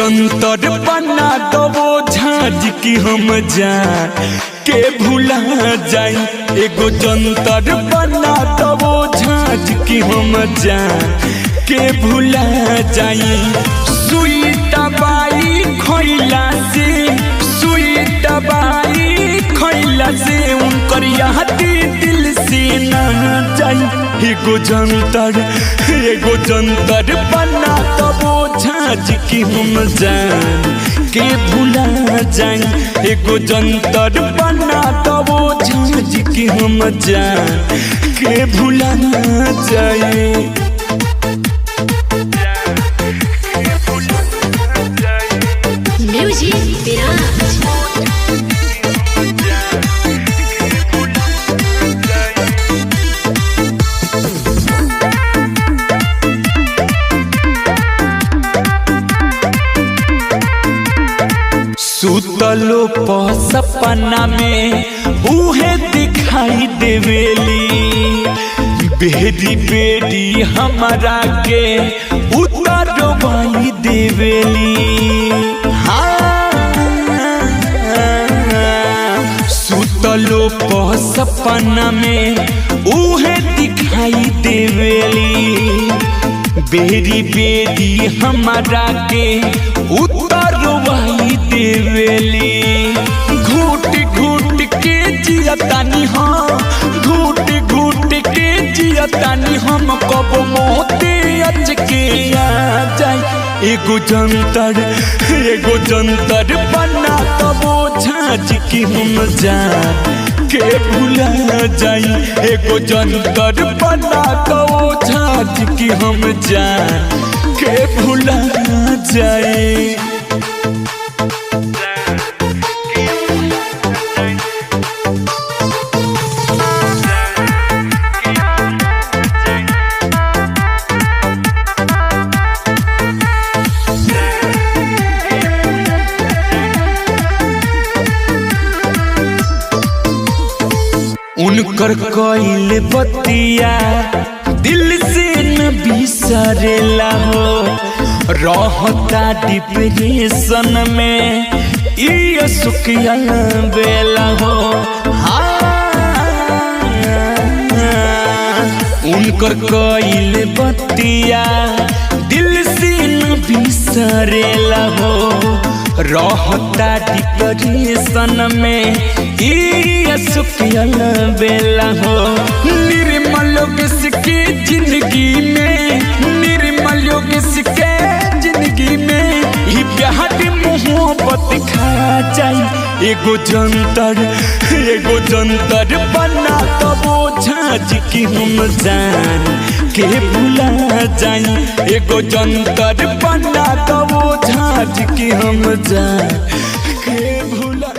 जंतर बना दो झाज की हम जान के भुला जाई। एगो जंतर बना दो झाज की हम जान के भुला जाई। सुई दवाई खइला से खइला से उनकर याद दिल से ना जाई। एगो जंतर बना दो झाज की हम जान के भुला जाई। एगो जंतर बना दो झाज की हम जान के भुला जाई। म्यूजिक विराज सुतलो सपना में उहे दिखाई देवेली। बेरी बेरी हमारा के उतारवाई देवेली। सुतलो सपना में उहे दिखाई देवेली। बेरी बेरी हमारा के उतारवाई देवेली। घूट घूट के जियतानी हम, घूट घूट के जियतानी हम, कब मोते अच के आ जाई। एगो जंतर बना दो झाज की हम जान के भुला जाई। एगो जंतर बना दो झाज की हम जान के भुला जाई। उनकर कइल बतिया दिल से न बिसरेला हो। रहता डिप्रेशन में ये सुखिया बेला हो। उनकर कइल बतिया दिल से न बिसरेला हो। रहता डिप्रेशन में ये सुखिया बेला हो। निर्मल योगेश के जिंदगी में, निर्मल योगेश के जिंदगी में ही प्यार मोहब्बत खा जाई। एगो जंतर बना दो झाज की हम जान के भुला जाई। एगो जंतर बना दो झाज की हम जान के भुला